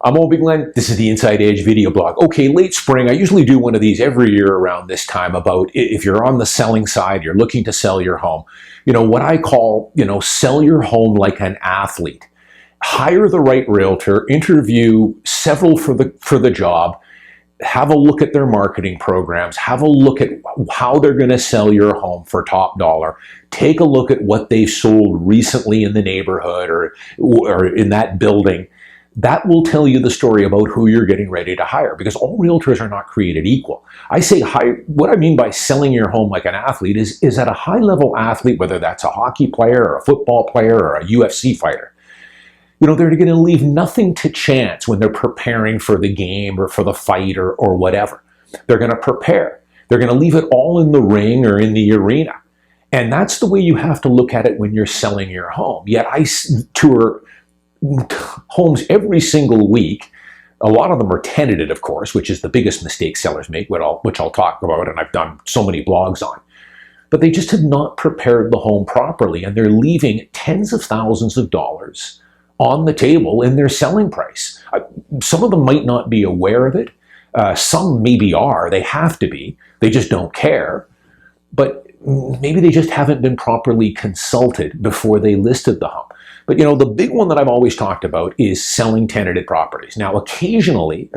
I'm Owen Bigland. This is the Inside Edge video blog. Okay, late spring. I usually do one of these every year around this time about if you're on the selling side, you're looking to sell your home. What I call, sell your home like an athlete. Hire the right realtor, interview several for the job, have a look at their marketing programs, have a look at how they're going to sell your home for top dollar, take a look at what they've sold recently in the neighborhood or in that building. That will tell you the story about who you're getting ready to hire, because all realtors are not created equal. I say what I mean by selling your home like an athlete is that a high-level athlete, whether that's a hockey player or a football player or a UFC fighter, they're going to leave nothing to chance when they're preparing for the game or for the fight or whatever. They're going to prepare. They're going to leave it all in the ring or in the arena. And that's the way you have to look at it when you're selling your home. Yet I tour homes every single week. A lot of them are tenanted, of course, which is the biggest mistake sellers make, which I'll talk about, and I've done so many blogs on. But they just have not prepared the home properly, and they're leaving tens of thousands of dollars on the table in their selling price. Some of them might not be aware of it. Some maybe are. They have to be. They just don't care. But maybe they just haven't been properly consulted before they listed the home. But the big one that I've always talked about is selling tenanted properties. Now, occasionally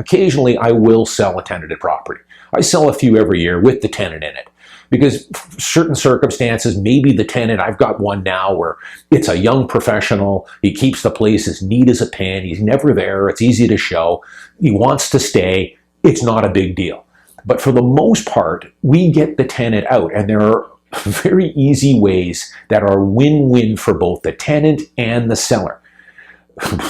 I will sell a tenanted property. I sell a few every year with the tenant in it, because certain circumstances, maybe the tenant, I've got one now where it's a young professional, he keeps the place as neat as a pin, he's never there, it's easy to show, he wants to stay, it's not a big deal. But for the most part, we get the tenant out, and there are very easy ways that are win-win for both the tenant and the seller.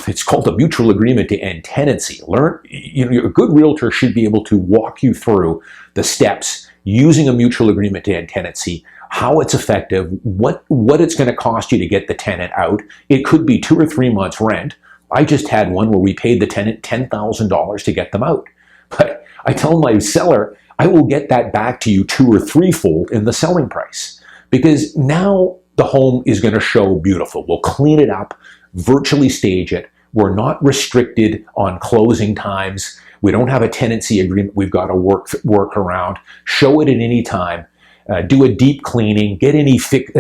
It's called a mutual agreement to end tenancy. A good realtor should be able to walk you through the steps using a mutual agreement to end tenancy, how it's effective, what it's going to cost you to get the tenant out. It could be 2 or 3 months rent. I just had one where we paid the tenant $10,000 to get them out. But I tell my seller, I will get that back to you 2 or 3-fold in the selling price, because now the home is going to show beautiful. We'll clean it up, virtually stage it. We're not restricted on closing times. We don't have a tenancy agreement we've got to work around. Show it at any time. Do a deep cleaning. Get any fixes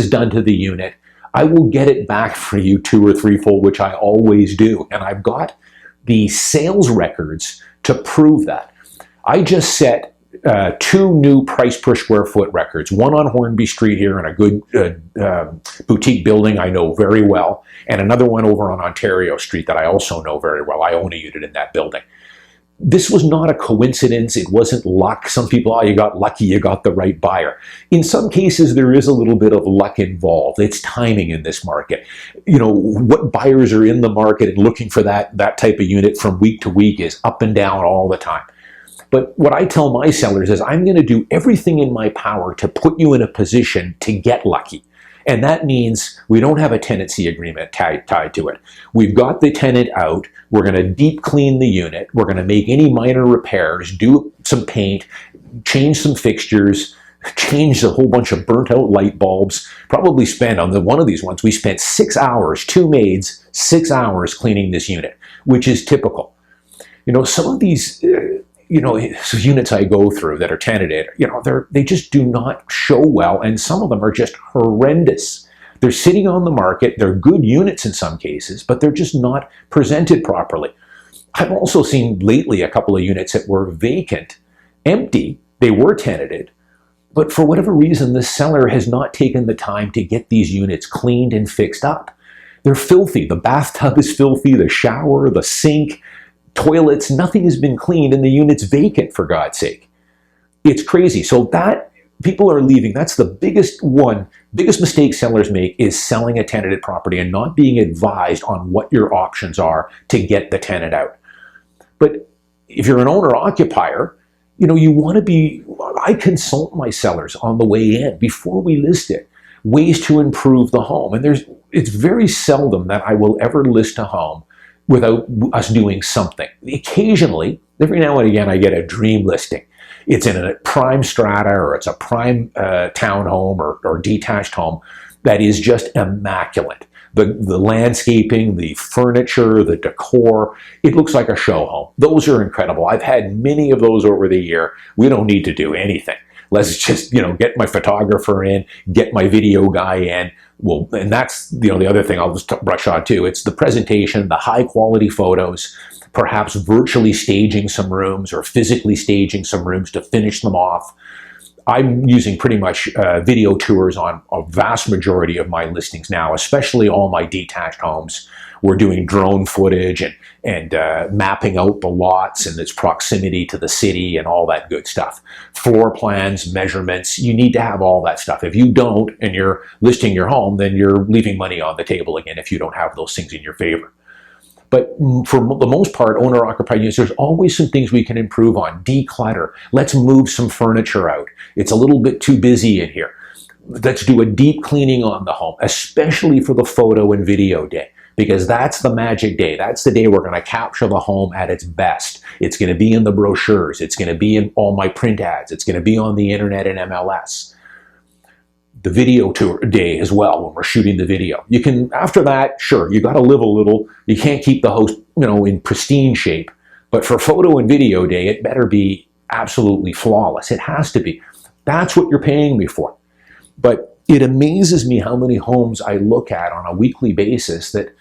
done to the unit. I will get it back for you 2 or 3-fold, which I always do. And I've got the sales records to prove that. I just set 2 new price per square foot records, one on Hornby Street here in a good boutique building I know very well, and another one over on Ontario Street that I also know very well. I own a unit in that building. This was not a coincidence. It wasn't luck. Some people, you got lucky, you got the right buyer. In some cases, there is a little bit of luck involved. It's timing in this market. What buyers are in the market and looking for that type of unit from week to week is up and down all the time. But what I tell my sellers is I'm going to do everything in my power to put you in a position to get lucky. And that means we don't have a tenancy agreement tied to it. We've got the tenant out. We're going to deep clean the unit. We're going to make any minor repairs, do some paint, change some fixtures, change a whole bunch of burnt out light bulbs. Probably spend on one of these ones, we spent 6 hours, 2 maids, 6 hours cleaning this unit, which is typical. Some of these units I go through that are tenanted, they just do not show well, and some of them are just horrendous. They're sitting on the market, they're good units in some cases, but they're just not presented properly. I've also seen lately a couple of units that were vacant, empty, they were tenanted, but for whatever reason, the seller has not taken the time to get these units cleaned and fixed up. They're filthy. The bathtub is filthy, the shower, the sink, toilets, nothing has been cleaned, and the unit's vacant, for God's sake. It's crazy. So that people are leaving. That's the biggest mistake sellers make, is selling a tenanted property and not being advised on what your options are to get the tenant out. But if you're an owner-occupier, you want to be, I consult my sellers on the way in before we list it, ways to improve the home. And it's very seldom that I will ever list a home without us doing something. Occasionally, every now and again, I get a dream listing. It's in a prime strata, or it's a prime townhome or detached home that is just immaculate. the landscaping, the furniture, the decor. It looks like a show home. Those are incredible. I've had many of those over the year. We don't need to do anything. Let's just, get my photographer in, get my video guy in. Well, and that's, the other thing I'll just brush on too. It's the presentation, the high quality photos, perhaps virtually staging some rooms or physically staging some rooms to finish them off. I'm using pretty much video tours on a vast majority of my listings now, especially all my detached homes. We're doing drone footage and mapping out the lots and its proximity to the city and all that good stuff. Floor plans, measurements, you need to have all that stuff. If you don't and you're listing your home, then you're leaving money on the table again if you don't have those things in your favor. But for the most part, owner-occupied units, there's always some things we can improve on. Declutter. Let's move some furniture out. It's a little bit too busy in here. Let's do a deep cleaning on the home, especially for the photo and video day, because that's the magic day. That's the day we're going to capture the home at its best. It's going to be in the brochures. It's going to be in all my print ads. It's going to be on the internet and MLS. The video tour day as well, when we're shooting the video. You can, after that, sure, you got to live a little. You can't keep the house, in pristine shape. But for photo and video day, it better be absolutely flawless. It has to be. That's what you're paying me for. But it amazes me how many homes I look at on a weekly basis that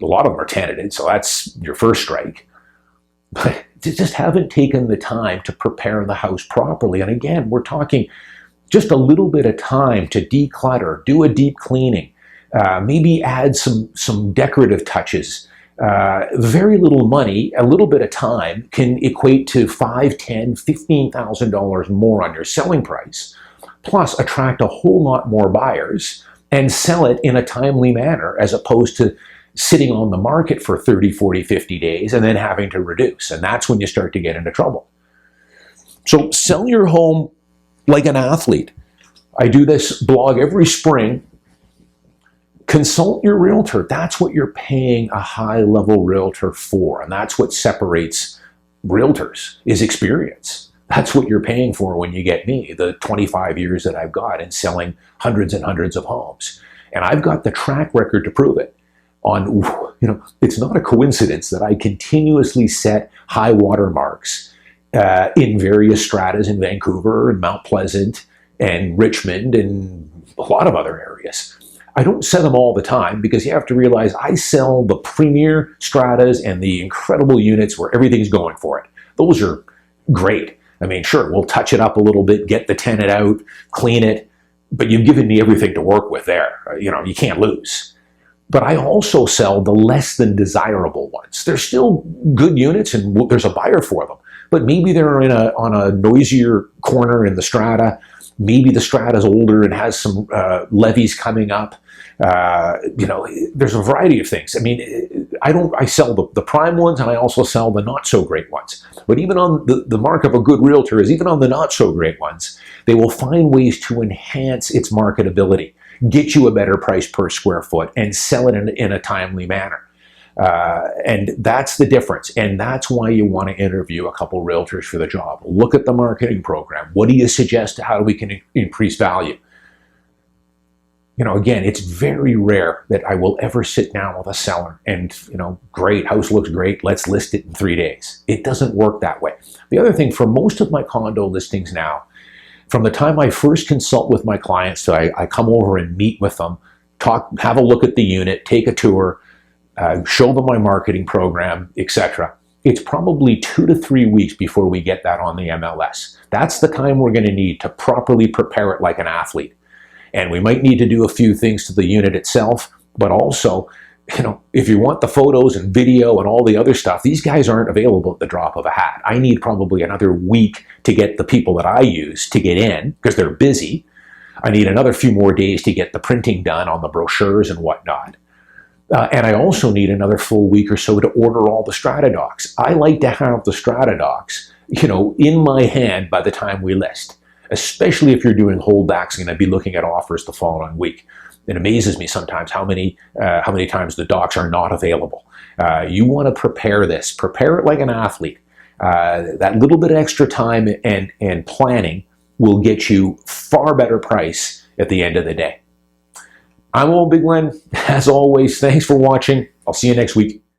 a lot of them are tenanted, so that's your first strike. But they just haven't taken the time to prepare the house properly. And again, we're talking just a little bit of time to declutter, do a deep cleaning, maybe add some decorative touches. Very little money, a little bit of time can equate to $5,000, $10,000, $15,000 more on your selling price, plus attract a whole lot more buyers and sell it in a timely manner, as opposed to sitting on the market for 30, 40, 50 days and then having to reduce. And that's when you start to get into trouble. So sell your home like an athlete. I do this blog every spring. Consult your realtor. That's what you're paying a high-level realtor for, and that's what separates realtors, is experience. That's what you're paying for when you get me, the 25 years that I've got in selling hundreds and hundreds of homes. And I've got the track record to prove it. It's not a coincidence that I continuously set high water marks in various stratas in Vancouver and Mount Pleasant and Richmond and a lot of other areas. I don't set them all the time, because you have to realize I sell the premier stratas and the incredible units where everything's going for it. Those are great. I mean, sure, we'll touch it up a little bit, get the tenant out, clean it, but you've given me everything to work with there. You can't lose. But I also sell the less than desirable ones. They're still good units and there's a buyer for them. But maybe they're on a noisier corner in the strata. Maybe the strata's older and has some levies coming up. There's a variety of things. I mean, I sell the prime ones, and I also sell the not so great ones. But even on the mark of a good realtor is even on the not so great ones, they will find ways to enhance its marketability, get you a better price per square foot, and sell it in a timely manner. And that's the difference. And that's why you want to interview a couple realtors for the job. Look at the marketing program. What do you suggest? How we can increase value? Again, it's very rare that I will ever sit down with a seller and, great, house looks great, let's list it in 3 days. It doesn't work that way. The other thing, for most of my condo listings now, from the time I first consult with my clients to I come over and meet with them, have a look at the unit, take a tour, show them my marketing program, etc. It's probably 2 to 3 weeks before we get that on the MLS. That's the time we're going to need to properly prepare it like an athlete. And we might need to do a few things to the unit itself, but also, if you want the photos and video and all the other stuff, these guys aren't available at the drop of a hat. I need probably another week to get the people that I use to get in, because they're busy. I need another few more days to get the printing done on the brochures and whatnot. And I also need another full week or so to order all the strata docs. I like to have the strata docs, in my hand by the time we list, especially if you're doing holdbacks and I'd be looking at offers the following week. It amazes me sometimes how many times the docs are not available. You want to prepare it like an athlete. That little bit of extra time and planning will get you far better price at the end of the day. I'm Owen Bigland. As always, thanks for watching. I'll see you next week.